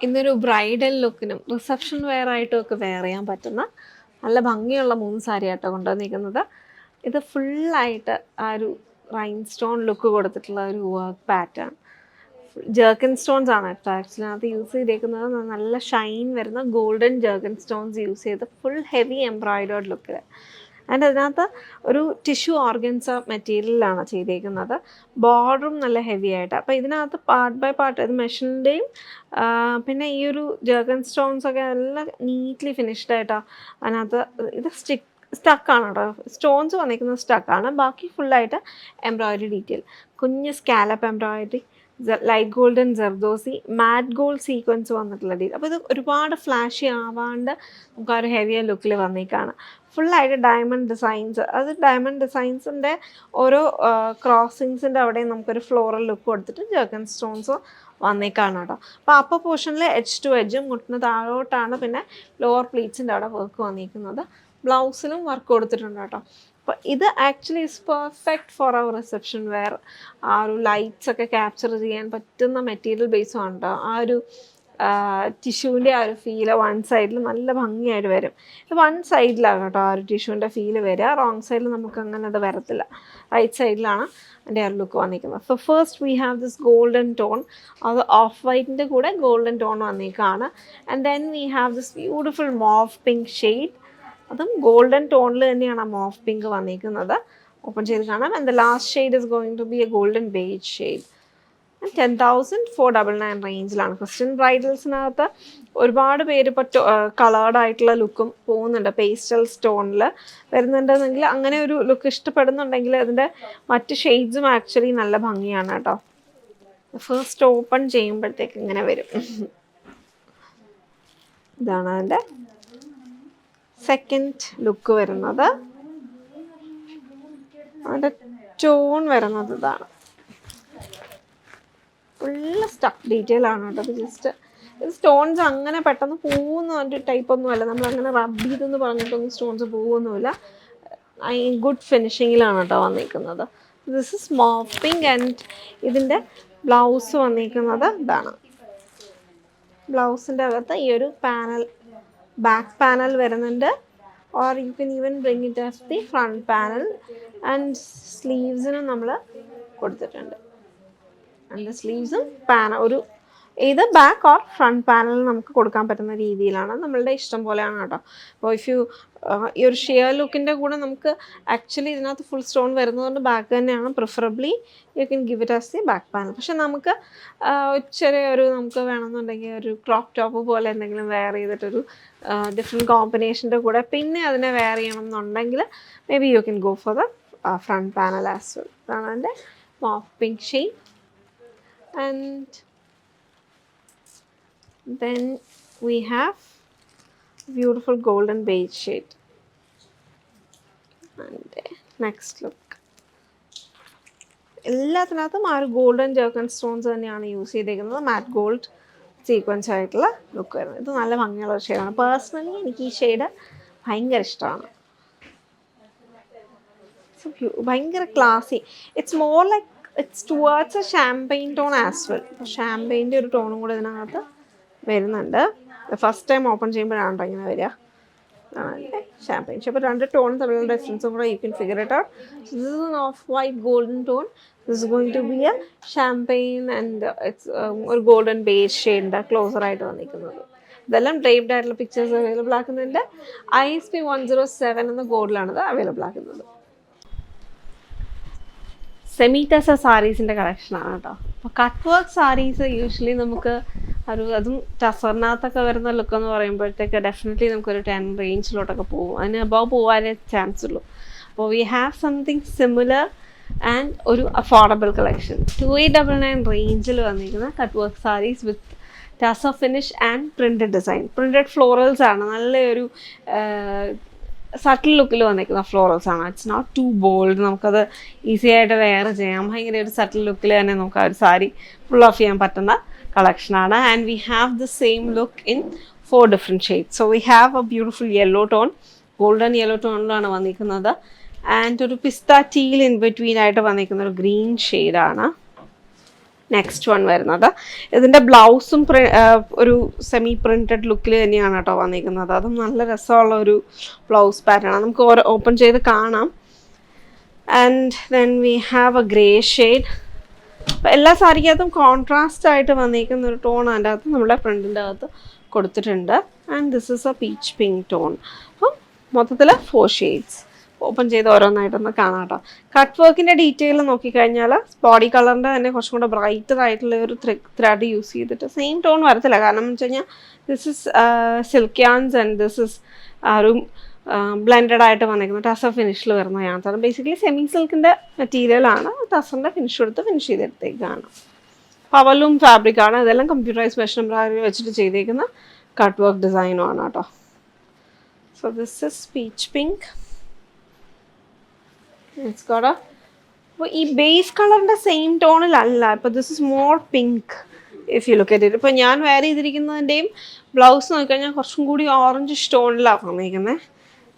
ഇന്നൊരു bridal ലുക്കിനും reception wear ആയിട്ടും ഒക്കെ വെയർ ചെയ്യാൻ പറ്റുന്ന നല്ല ഭംഗിയുള്ള 3 സാരി ആട്ടോ കൊണ്ടുവന്നിരിക്കുന്നത്. ഇത് ഫുള്ളായിട്ട് ആ ഒരു റൈൻ സ്റ്റോൺ ലുക്ക് കൊടുത്തിട്ടുള്ള ഒരു വർക്ക് പാറ്റേൺ. ജേർക്കൻ സ്റ്റോൺസ് ആണ് കേട്ടോ ആക്ച്വലി അത് യൂസ് ചെയ്തേക്കുന്നത്. നല്ല ഷൈൻ വരുന്ന ഗോൾഡൻ ജേർക്കൻ സ്റ്റോൺസ് യൂസ് ചെയ്ത് ഫുൾ ഹെവി എംബ്രോയിഡേർഡ് ലുക്കിൽ. ആൻഡ് അതിനകത്ത് ഒരു ടിഷ്യൂ ഓർഗൻസ മെറ്റീരിയലാണ് ചെയ്തേക്കുന്നത്. ബോർഡറും നല്ല ഹെവി ആയിട്ട്. അപ്പോൾ ഇതിനകത്ത് പാർട്ട് ബൈ പാർട്ട് ഇത് മെഷീൻ്റെയും പിന്നെ ഈ ഒരു ജേർക്കൻ സ്റ്റോൺസ് ഒക്കെ എല്ലാം നീറ്റ്ലി ഫിനിഷ്ഡ് ആയിട്ടാണ് അതിനകത്ത്. ഇത് സ്റ്റക്കാണ് കേട്ടോ, സ്റ്റോൺസ് വന്നിരിക്കുന്നത് സ്റ്റക്കാണ്. ബാക്കി ഫുള്ളായിട്ട് എംബ്രോയിഡറി ഡീറ്റെയിൽ, കുഞ്ഞ് scallop embroidery, light golden zardozi, മാറ്റ് ഗോൾഡ് സീക്വൻസ് വന്നിട്ടുള്ള ഡീൽ. അപ്പോൾ ഇത് ഒരുപാട് ഫ്ലാഷി ആവാണ്ട് നമുക്ക് ആ ഒരു ഹെവിയർ ലുക്കിൽ വന്നേക്കാണ്. ഫുള്ളായിട്ട് ഡയമണ്ട് ഡിസൈൻസ്. അത് ഡയമണ്ട് ഡിസൈൻസിൻ്റെ ഓരോ ക്രോസിങ്സിൻ്റെ അവിടെയും നമുക്കൊരു ഫ്ലോറൽ ലുക്ക് കൊടുത്തിട്ട് ജേർക്കൻ സ്റ്റോൺസ് വന്നേക്കാണ് കേട്ടോ. അപ്പോൾ അപ്പർ പോർഷനിൽ എഡ്ജ് ടു എഡ്ജും മുട്ടിന് താഴോട്ടാണ് പിന്നെ ലോവർ പ്ലീറ്റ്സിൻ്റെ അവിടെ വർക്ക് വന്നിരിക്കുന്നത്. ബ്ലൗസിലും വർക്ക് കൊടുത്തിട്ടുണ്ട് കേട്ടോ. അപ്പോൾ ഇത് actually is perfect for our reception wear. ആ ഒരു ലൈറ്റ്സ് ഒക്കെ ക്യാപ്ചർ ചെയ്യാൻ പറ്റുന്ന മെറ്റീരിയൽ ബേസും ആണ്. ആ ഒരു ടിഷ്യൂവിൻ്റെ ആ ഒരു ഫീല് വൺ സൈഡിൽ നല്ല ഭംഗിയായിട്ട് വരും. ഇത് വൺ സൈഡിലാണ് കേട്ടോ ആ ഒരു ടിഷ്യൂവിൻ്റെ ഫീല് വരിക. റോങ് സൈഡിൽ നമുക്ക് അങ്ങനെ അത് വരത്തില്ല. റൈറ്റ് സൈഡിലാണ് അതിൻ്റെ ആ ലുക്ക് വന്നിരിക്കുന്നത്. So first we have this golden tone. അത് ഓഫ് വൈറ്റിൻ്റെ കൂടെ ഗോൾഡൻ ടോൺ വന്നിരിക്കുകയാണ്. And then we have this beautiful mauve pink shade. അതും ഗോൾഡൻ ടോണിൽ തന്നെയാണ് ആ മോഫ് പിങ്ക് വന്നിരിക്കുന്നത്. ഓപ്പൺ ചെയ്ത് കാണാം. And the last shade is going to be a golden beige shade. 10,499 റേഞ്ചിലാണ്. ക്രിസ്ത്യൻ ബ്രൈഡൽസിനകത്ത് ഒരുപാട് പേര് ഇപ്പോൾ കളേർഡ് ആയിട്ടുള്ള ലുക്കും പോകുന്നുണ്ട്. പേസ്റ്റൽ സ്റ്റോണിൽ വരുന്നുണ്ടെന്നെങ്കിൽ അങ്ങനെ ഒരു ലുക്ക് ഇഷ്ടപ്പെടുന്നുണ്ടെങ്കിൽ അതിൻ്റെ മറ്റ് ഷെയ്ഡ്സും ആക്ച്വലി നല്ല ഭംഗിയാണ് കേട്ടോ. ഫസ്റ്റ് ഓപ്പൺ ചെയ്യുമ്പോഴത്തേക്ക് ഇങ്ങനെ വരും. ഇതാണ് അതിൻ്റെ സെക്കൻഡ് ലുക്ക് വരുന്നത്. അതിൻ്റെ ടോൺ വരുന്നത് ഇതാണ്. ഫുള്ള് സ്റ്റഫ് ഡീറ്റെയിൽ ആണ് കേട്ടോ. അത് ജസ്റ്റ് ഇത് സ്റ്റോൺസ് അങ്ങനെ പെട്ടെന്ന് പോകുന്ന ഒരു ടൈപ്പൊന്നുമല്ല. നമ്മളങ്ങനെ റബ്ബ് ചെയ്തെന്ന് പറഞ്ഞിട്ടൊന്നും സ്റ്റോൺസ് പോകുന്നുമില്ല. ഗുഡ് ഫിനിഷിങ്ങിലാണ് കേട്ടോ വന്നിരിക്കുന്നത്. This is mopping. ആൻഡ് ഇതിൻ്റെ ബ്ലൗസ് വന്നിരിക്കുന്നത് ഇതാണ്. ബ്ലൗസിൻ്റെ അകത്ത് ഈ ഒരു പാനൽ, ബാക്ക് പാനൽ വരുന്നുണ്ട്. Or you can even bring it as the front panel. And സ്ലീവ്സിനും നമ്മൾ കൊടുത്തിട്ടുണ്ട്. അതിൻ്റെ സ്ലീവ്സും ഒരു ഇത് ബാക്ക് ഓർ ഫ്രണ്ട് പാനൽ നമുക്ക് കൊടുക്കാൻ പറ്റുന്ന രീതിയിലാണ്. നമ്മളുടെ ഇഷ്ടം പോലെയാണ് കേട്ടോ. അപ്പോൾ ഇഫ് യു ഈ ഒരു ഷിയർ ലുക്കിൻ്റെ കൂടെ നമുക്ക് ആക്ച്വലി ഇതിനകത്ത് ഫുൾ സ്റ്റോൺ വരുന്നതുകൊണ്ട് ബാക്ക് തന്നെയാണ് preferably. You can give it as the back panel. പക്ഷെ നമുക്ക് ചെറിയൊരു നമുക്ക് വേണമെന്നുണ്ടെങ്കിൽ ഒരു ക്രോപ്പ് ടോപ്പ് പോലെ എന്തെങ്കിലും വെയർ ചെയ്തിട്ടൊരു ഡിഫറെൻറ്റ് കോമ്പിനേഷൻ്റെ കൂടെ പിന്നെ അതിനെ വെയർ ചെയ്യണം എന്നുണ്ടെങ്കിൽ maybe you can go for the front panel as well. അതാണ് എൻ്റെ mauve pink shade. And then we have beautiful golden beige shade. And next look. എല്ലാത്തിനകത്തും ആ ഒരു ഗോൾഡൻ ജേർക്കൻ സ്റ്റോൺസ് തന്നെയാണ് യൂസ് ചെയ്തേക്കുന്നത്. മാറ്റ് ഗോൾഡ് സീക്വൻസ് ആയിട്ടുള്ള look വരുന്നത്. ഇത് നല്ല ഭംഗിയുള്ള ഒരു ഷെയ്ഡാണ്. പേഴ്സണലി എനിക്ക് ഈ ഷെയ്ഡ് ഭയങ്കര ഇഷ്ടമാണ്. ഭയങ്കര classy. It's more like it's towards a champagne tone as well. അപ്പോൾ ഷാമ്പെയിൻ്റെ ഒരു ടോണും കൂടെ ഇതിനകത്ത് വരുന്നുണ്ട്. ഫസ്റ്റ് ടൈം ഓപ്പൺ ചെയ്യുമ്പോഴാണ് ഇങ്ങനെ വരിക. ഷാമ്പെയിൻ. അപ്പോൾ രണ്ട് ടോൺ തമ്മിലുള്ള ഡിഫറൻസും കൂടെ you can figure it out. This is an off white golden tone. This is going to be a champagne and it's ഒരു ഗോൾഡൻ ബേസ് ഷെയ്ഡിൻ്റെ ക്ലോസർ ആയിട്ട് വന്നിരിക്കുന്നത്. ഇതെല്ലാം ഡ്രൈപ്ഡ് ആയിട്ടുള്ള പിക്ചേഴ്സ് അവൈലബിൾ ആക്കുന്നുണ്ട്. ISP 107 എന്ന കോഡിലാണിത് അവൈലബിൾ ആക്കുന്നത്. സെമി ടസർ സാരീസിൻ്റെ കളക്ഷനാണ് കേട്ടോ. അപ്പോൾ കട്ട് വർക്ക് സാരീസ് യൂഷ്വലി നമുക്ക് അതും ടസറിനകത്തൊക്കെ വരുന്ന ലുക്ക് എന്ന് പറയുമ്പോഴത്തേക്ക് ഡെഫിനറ്റ്ലി നമുക്കൊരു 10 റേഞ്ചിലോട്ടൊക്കെ പോകും. അതിന് അബവ് പോകാനേ ചാൻസ് ഉള്ളൂ. അപ്പോൾ we have something similar and ഒരു അഫോർഡബിൾ കളക്ഷൻ. 2899 റേഞ്ചിൽ വന്നിരിക്കുന്ന cut work saris with tussar finish and printed design. Printed florals ആണ്. നല്ലൊരു സട്ടിൽ ലുക്കിൽ വന്നിരിക്കുന്ന ഫ്ലോറൽസ് ആണ്. It's not too bold. നമുക്കത് ഈസി ആയിട്ട് വെയർ ചെയ്യാം. ഭയങ്കര ഒരു സട്ടിൽ ലുക്കിൽ തന്നെ നമുക്ക് ആ ഒരു സാരി ഫുൾ ഓഫ് ചെയ്യാൻ പറ്റുന്ന കളക്ഷനാണ്. And we have the same look in 4 different shades. So we have a beautiful yellow tone, golden yellow ടോണിലാണ് വന്നിരിക്കുന്നത്. ആൻഡ് ഒരു പിസ്ത ടീൽ ഇൻ ബിറ്റ്വീൻ ആയിട്ട് വന്നിരിക്കുന്ന ഒരു ഗ്രീൻ ഷെയ്ഡാണ്. നെക്സ്റ്റ് വൺ വരുന്നത്. ഇതിൻ്റെ ബ്ലൗസും ഒരു സെമി പ്രിൻറ്റഡ് ലുക്കിൽ തന്നെയാണ് കേട്ടോ വന്നിരിക്കുന്നത്. അതും നല്ല രസമുള്ള ഒരു ബ്ലൗസ് പാറ്റേൺ ആണ്. നമുക്ക് ഓപ്പൺ ചെയ്ത് കാണാം. And then we have A grey shade. അപ്പോൾ എല്ലാ സാരിക്കകത്തും കോൺട്രാസ്റ്റ് ആയിട്ട് വന്നിരിക്കുന്ന ഒരു ടോൺ അതിൻ്റെ അകത്ത് നമ്മുടെ പ്രിൻറ്റിൻ്റെ അകത്ത് കൊടുത്തിട്ടുണ്ട്. And this is A peach pink tone. അപ്പം മൊത്തത്തിൽ 4 ഷെയ്ഡ്സ്. ഓപ്പൺ ചെയ്ത് ഓരോന്നായിട്ടൊന്ന് കാണാം കേട്ടോ. കട്ട് വർക്കിൻ്റെ ഡീറ്റെയിൽ നോക്കിക്കഴിഞ്ഞാൽ ബോഡി കളറിൻ്റെ തന്നെ കുറച്ചും കൂടെ ബ്രൈറ്റർ ആയിട്ടുള്ള ഒരു ത്രെഡ് യൂസ് ചെയ്തിട്ട് സെയിം ടോൺ വരത്തില്ല. കാരണം എന്ന് വെച്ച് കഴിഞ്ഞാൽ this is silk yarns and this is ഒരു ബ്ലെൻഡഡ് ആയിട്ട് വന്നിരിക്കുന്നത് ടസർ ഫിനിഷിൽ വരുന്ന യാൻസാണ്. ബേസിക്കലി സെമി സിൽക്കിൻ്റെ മെറ്റീരിയലാണ്. ടസറിൻ്റെ ഫിനിഷ് കൊടുത്ത് ഫിനിഷ് ചെയ്തെടുത്തേക്കാണ്. പവലും ഫാബ്രിക്കാണ്. ഇതെല്ലാം കമ്പ്യൂട്ടറൈസ് മെഷീൻ വെച്ചിട്ട് ചെയ്തേക്കുന്ന കട്ട് വർക്ക് ഡിസൈനുമാണ് കേട്ടോ. So this is peach pink. It's got A, അപ്പോൾ ഈ ബേസ് കളറിൻ്റെ സെയിം ടോണിലല്ല. ഇപ്പോൾ this is more pink if you look at it. ഇപ്പോൾ ഞാൻ വെയർ ചെയ്തിരിക്കുന്നതിൻ്റെയും ബ്ലൗസ് നോക്കിക്കഴിഞ്ഞാൽ കുറച്ചും കൂടി ഓറഞ്ച് ടോണിലാണ് വന്നിരിക്കുന്നത്.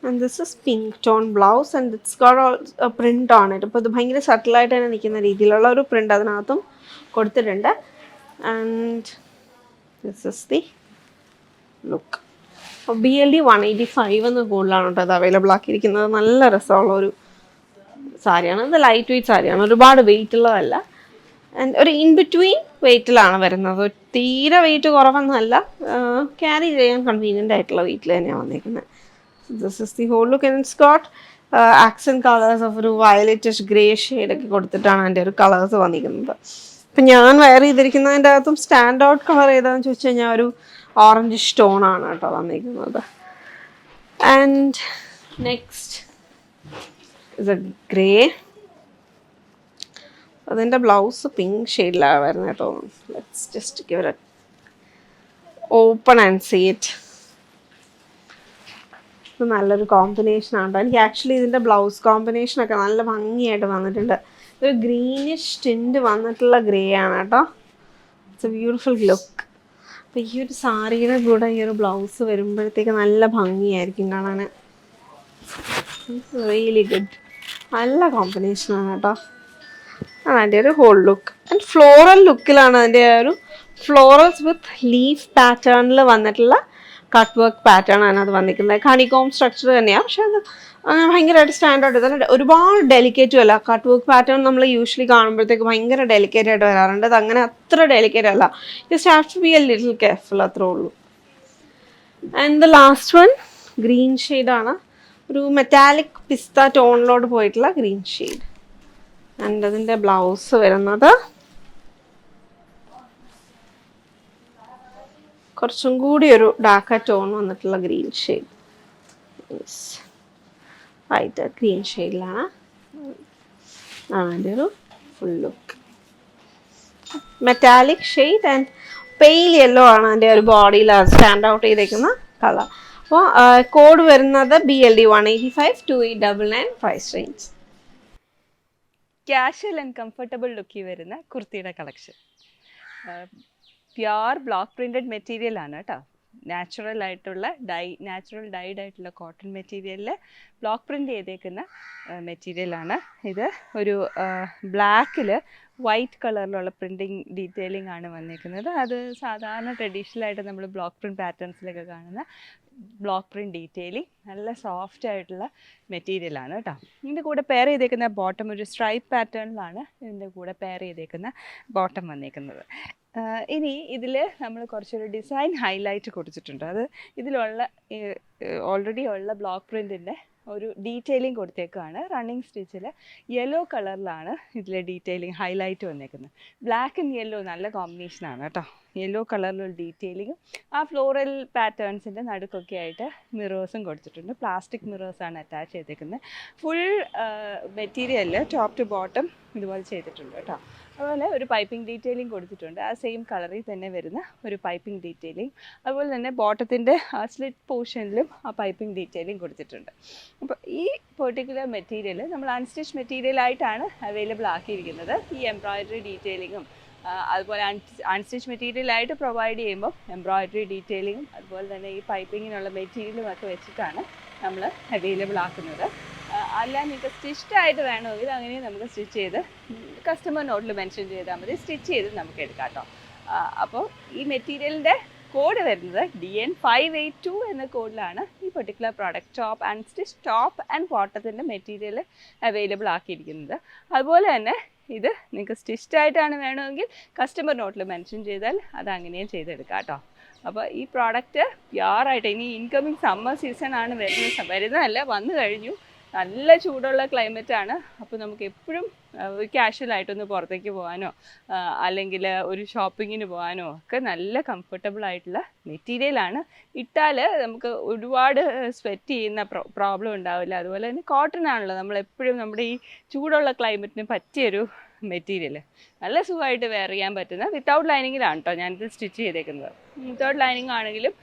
And this is pink tone blouse and it's got A print ആണ്. ഇപ്പോൾ ഇത് ഭയങ്കര സട്ടിലായിട്ട് തന്നെ നിൽക്കുന്ന രീതിയിലുള്ള ഒരു പ്രിൻ്റ് അതിനകത്തും കൊടുത്തിട്ടുണ്ട്. And this is the look. അപ്പോൾ BLD 185 എന്ന് കൂടുതലാണ് കേട്ടോ അത് അവൈലബിൾ ആക്കിയിരിക്കുന്നത്. നല്ല രസമുള്ള ഒരു സാരിയാണ്. ഇത് ലൈറ്റ് വെയ്റ്റ് സാരിയാണ്, ഒരുപാട് വെയിറ്റ് ഉള്ളതല്ല. ആൻഡ് ഒരു ഇൻ ബിറ്റ്വീൻ വെയിറ്റിലാണ് വരുന്നത്. തീരെ വെയിറ്റ് കുറവൊന്നുമല്ല, ക്യാരി ചെയ്യാൻ കൺവീനിയൻ്റ് ആയിട്ടുള്ള വെയിറ്റിൽ തന്നെയാണ് വന്നിരിക്കുന്നത്. This is the whole look. And it's got accent colours of ഒരു വയലറ്റിഷ് ഗ്രേ ഷെയ്ഡൊക്കെ കൊടുത്തിട്ടാണ് അതിൻ്റെ ഒരു കളേഴ്സ് വന്നിരിക്കുന്നത്. ഇപ്പം ഞാൻ വെയർ ചെയ്തിരിക്കുന്നതിൻ്റെ അകത്തും സ്റ്റാൻഡ് ഔട്ട് കളർ ഏതാണെന്ന് ചോദിച്ചു കഴിഞ്ഞാൽ ഒരു ഓറഞ്ച് സ്റ്റോണാണ് കേട്ടോ വന്നിരിക്കുന്നത്. And next is a grey. അതിൻ്റെ ബ്ലൗസ് പിങ്ക് ഷെയ്ഡിലാണ് വരുന്നത് കേട്ടോ. Let's just give it open and see it. ഇത് നല്ലൊരു കോമ്പിനേഷനാണ് കേട്ടോ. എനിക്ക് ആക്ച്വലി ഇതിൻ്റെ ബ്ലൗസ് കോമ്പിനേഷനൊക്കെ നല്ല ഭംഗിയായിട്ട് വന്നിട്ടുണ്ട്. ഒരു ഗ്രീനിഷ് ടിൻറ്റ് വന്നിട്ടുള്ള ഗ്രേ ആണ് കേട്ടോ. It's A beautiful look. അപ്പോൾ ഈ ഒരു സാരിയുടെ കൂടെ ഈ ഒരു ബ്ലൗസ് വരുമ്പോഴത്തേക്ക് നല്ല ഭംഗിയായിരിക്കും കാണാൻ. Really good. നല്ല കോമ്പിനേഷനാണ് കേട്ടോ. ആണ് അതിൻ്റെ ഒരു ഹോൾ ലുക്ക്. ആൻഡ് ഫ്ലോറൽ ലുക്കിലാണ് അതിൻ്റെ ഒരു ഫ്ലോറൽസ് വിത്ത് ലീഫ് പാറ്റേണിൽ വന്നിട്ടുള്ള കട്ട് വർക്ക് പാറ്റേൺ ആണ് അത് വന്നിരിക്കുന്നത്. ഹണികോം സ്ട്രക്ചർ തന്നെയാണ്, പക്ഷെ അത് ഭയങ്കരമായിട്ട് സ്റ്റാൻഡേർഡ് തന്നെ. ഒരുപാട് ഡെലിക്കേറ്റും അല്ല. കട്ട് വർക്ക് പാറ്റേൺ നമ്മൾ യൂഷ്വലി കാണുമ്പോഴത്തേക്ക് ഭയങ്കര ഡെലിക്കേറ്റ് ആയിട്ട് വരാറുണ്ട്. അത് അങ്ങനെ അത്ര ഡെലിക്കേറ്റ് അല്ല. Just have to be a little careful, അത്രേ ഉള്ളൂ. And the last one green ഷെയ്ഡാണ്. ഒരു മെറ്റാലിക് പിസ്ത ടോണിലോട്ട് പോയിട്ടുള്ള ഗ്രീൻ ഷെയ്ഡ്. ആൻഡ് അതിൻ്റെ ബ്ലൗസ് വരുന്നത് കുറച്ചും കൂടി ഒരു ഡാർക്ക് ടോൺ വന്നിട്ടുള്ള ഗ്രീൻ ഷെയ്ഡ്. വൈറ്റ് ഗ്രീൻ ഷെയ്ഡിലാണ് അതിൻ്റെ ഒരു full look. Metallic shade and pale yellow ആണ് അതിൻ്റെ ഒരു ബോഡിയിൽ സ്റ്റാൻഡ് ഔട്ട് ചെയ്തേക്കുന്ന കളർ. അപ്പോൾ കോഡ് വരുന്നത് BLD 185 2899 price range. Casual and comfortable ലുക്കിൽ വരുന്ന കുർത്തിയുടെ collection. Pure block printed material ആണ് കേട്ടോ. നാച്ചുറൽ ഡൈഡ് ആയിട്ടുള്ള കോട്ടൺ മെറ്റീരിയലിൽ ബ്ലോക്ക് പ്രിൻ്റ് ചെയ്തേക്കുന്ന മെറ്റീരിയലാണ് ഇത്. ഒരു ബ്ലാക്കിൽ വൈറ്റ് കളറിലുള്ള പ്രിൻറ്റിങ് ഡീറ്റെയിലിംഗ് ആണ് വന്നിരിക്കുന്നത്. അത് സാധാരണ ട്രഡീഷണലായിട്ട് നമ്മൾ ബ്ലോക്ക് പ്രിൻറ്റ് പാറ്റേൺസിലൊക്കെ കാണുന്ന ബ്ലോക്ക് പ്രിൻറ്റ് ഡീറ്റെയിലിംഗ് നല്ല സോഫ്റ്റ് ആയിട്ടുള്ള മെറ്റീരിയലാണ് കേട്ടോ. ഇതിൻ്റെ കൂടെ പെയർ ചെയ്തേക്കുന്ന ബോട്ടം ഒരു സ്ട്രൈപ്പ് പാറ്റേണിലാണ് ഇതിൻ്റെ കൂടെ പെയർ ചെയ്തേക്കുന്ന ബോട്ടം വന്നിരിക്കുന്നത്. ഇനി ഇതിൽ നമ്മൾ കുറച്ചൊരു ഡിസൈൻ ഹൈലൈറ്റ് കൊടുത്തിട്ടുണ്ട്. അത് ഇതിലുള്ള ഓൾറെഡി ഉള്ള ബ്ലോക്ക് പ്രിൻറ്റിൻ്റെ ഒരു ഡീറ്റെയിലിംഗ് കൊടുത്തേക്കാണ്. റണ്ണിങ് സ്റ്റിച്ചിൽ യെല്ലോ കളറിലാണ് ഇതിലെ ഡീറ്റെയിലിംഗ് ഹൈലൈറ്റ് വന്നേക്കുന്നത്. ബ്ലാക്ക് ആൻഡ് യെല്ലോ നല്ല കോമ്പിനേഷനാണ് കേട്ടോ. യെല്ലോ കളറിലുള്ള ഡീറ്റെയിലിങ്ങും ആ ഫ്ലോറൽ പാറ്റേൺസിൻ്റെ നടുക്കൊക്കെ ആയിട്ട് മിറേഴ്സും കൊടുത്തിട്ടുണ്ട്. പ്ലാസ്റ്റിക് മിറേഴ്സാണ് അറ്റാച്ച് ചെയ്തേക്കുന്നത്. ഫുൾ മെറ്റീരിയലിൽ ടോപ്പ് ടു ബോട്ടം ഇതുപോലെ ചെയ്തിട്ടുണ്ട് കേട്ടോ. അതുപോലെ ഒരു പൈപ്പിംഗ് ഡീറ്റെയിലിംഗ് കൊടുത്തിട്ടുണ്ട്. ആ സെയിം കളറിൽ തന്നെ വരുന്ന ഒരു പൈപ്പിംഗ് ഡീറ്റെയിലിംഗ്. അതുപോലെ തന്നെ ബോട്ടത്തിൻ്റെ ആ സ്ലിറ്റ് പോർഷനിലും ആ പൈപ്പിംഗ് ഡീറ്റെയിലിംഗ് കൊടുത്തിട്ടുണ്ട്. അപ്പോൾ ഈ പെർട്ടിക്കുലർ മെറ്റീരിയൽ നമ്മൾ അൺസ്റ്റിച്ച് മെറ്റീരിയലായിട്ടാണ് അവൈലബിൾ ആക്കിയിരിക്കുന്നത്. ഈ എംബ്രോയിഡറി ഡീറ്റെയിലിങ്ങും അതുപോലെ അൺസ്റ്റിച്ച് മെറ്റീരിയലായിട്ട് പ്രൊവൈഡ് ചെയ്യുമ്പോൾ എംബ്രോയിഡറി ഡീറ്റെയിലിങ്ങും അതുപോലെ തന്നെ ഈ പൈപ്പിങ്ങിനുള്ള മെറ്റീരിയലും ഒക്കെ വെച്ചിട്ടാണ് നമ്മൾ അവൈലബിൾ ആക്കുന്നത്. അല്ല നിങ്ങൾക്ക് സ്റ്റിച്ച്ഡ് ആയിട്ട് വേണമെങ്കിൽ അങ്ങനെ നമുക്ക് സ്റ്റിച്ച് ചെയ്ത് കസ്റ്റമർ നോട്ടിൽ മെൻഷൻ ചെയ്താൽ മതി, സ്റ്റിച്ച് ചെയ്ത് നമുക്ക് എടുക്കാം കേട്ടോ. അപ്പോൾ ഈ മെറ്റീരിയലിൻ്റെ കോഡ് വരുന്നത് DN582 എന്ന കോഡിലാണ് ഈ particular product top and stitch top and ബോട്ടത്തിൻ്റെ മെറ്റീരിയൽ അവൈലബിൾ ആക്കിയിരിക്കുന്നത്. അതുപോലെ തന്നെ ഇത് നിങ്ങൾക്ക് സ്റ്റിച്ച്ഡ് ആയിട്ടാണ് വേണമെങ്കിൽ കസ്റ്റമർ നോട്ടിൽ മെൻഷൻ ചെയ്താൽ അത് അങ്ങനെയും ചെയ്തെടുക്കാം കേട്ടോ. അപ്പോൾ ഈ പ്രോഡക്റ്റ് പ്യുവറായിട്ട് ഇനി ഇൻകമിങ് സമ്മർ സീസൺ ആണ് വരുന്നതല്ല, വന്നു കഴിഞ്ഞു. നല്ല ചൂടുള്ള ക്ലൈമറ്റാണ്. അപ്പോൾ നമുക്ക് എപ്പോഴും ക്യാഷ്വലായിട്ടൊന്ന് പുറത്തേക്ക് പോകാനോ അല്ലെങ്കിൽ ഒരു ഷോപ്പിങ്ങിന് പോകാനോ ഒക്കെ നല്ല കംഫർട്ടബിൾ ആയിട്ടുള്ള മെറ്റീരിയലാണ്. ഇട്ടാൽ നമുക്ക് ഒരുപാട് സ്വെറ്റ് ചെയ്യുന്ന പ്രോബ്ലം ഉണ്ടാവില്ല. അതുപോലെ തന്നെ കോട്ടൺ ആണല്ലോ നമ്മളെപ്പോഴും നമ്മുടെ ഈ ചൂടുള്ള ക്ലൈമറ്റിന് പറ്റിയൊരു മെറ്റീരിയൽ. നല്ല സുഖമായിട്ട് വെയർ ചെയ്യാൻ പറ്റുന്ന വിത്തൗട്ട് ലൈനിങ്ങിലാണ് കേട്ടോ ഞാനിത് സ്റ്റിച്ച് ചെയ്തേക്കുന്നത്. വിത്തൗട്ട് ലൈനിങ് ആണെങ്കിലും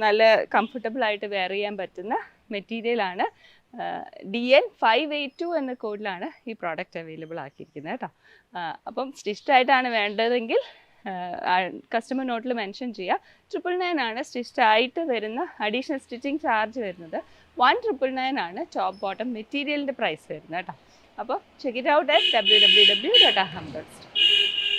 നല്ല കംഫർട്ടബിൾ ആയിട്ട് വെയർ ചെയ്യാൻ പറ്റുന്ന മെറ്റീരിയലാണ്. DN582 എന്ന കോഡിലാണ് ഈ പ്രോഡക്റ്റ് അവൈലബിൾ ആക്കിയിരിക്കുന്നത് കേട്ടോ. അപ്പം സ്റ്റിച്ച്ഡ് ആയിട്ടാണ് വേണ്ടതെങ്കിൽ കസ്റ്റമർ നോട്ടിൽ മെൻഷൻ ചെയ്യുക. 999 ആണ് സ്റ്റിച്ച്ഡ് ആയിട്ട് വരുന്ന അഡീഷണൽ സ്റ്റിച്ചിങ് ചാർജ് വരുന്നത്. 1999 ആണ് ടോപ്പ് ബോട്ടം മെറ്റീരിയലിൻ്റെ പ്രൈസ് വരുന്നത് കേട്ടോ. അപ്പോൾ check it out at www.aham.store.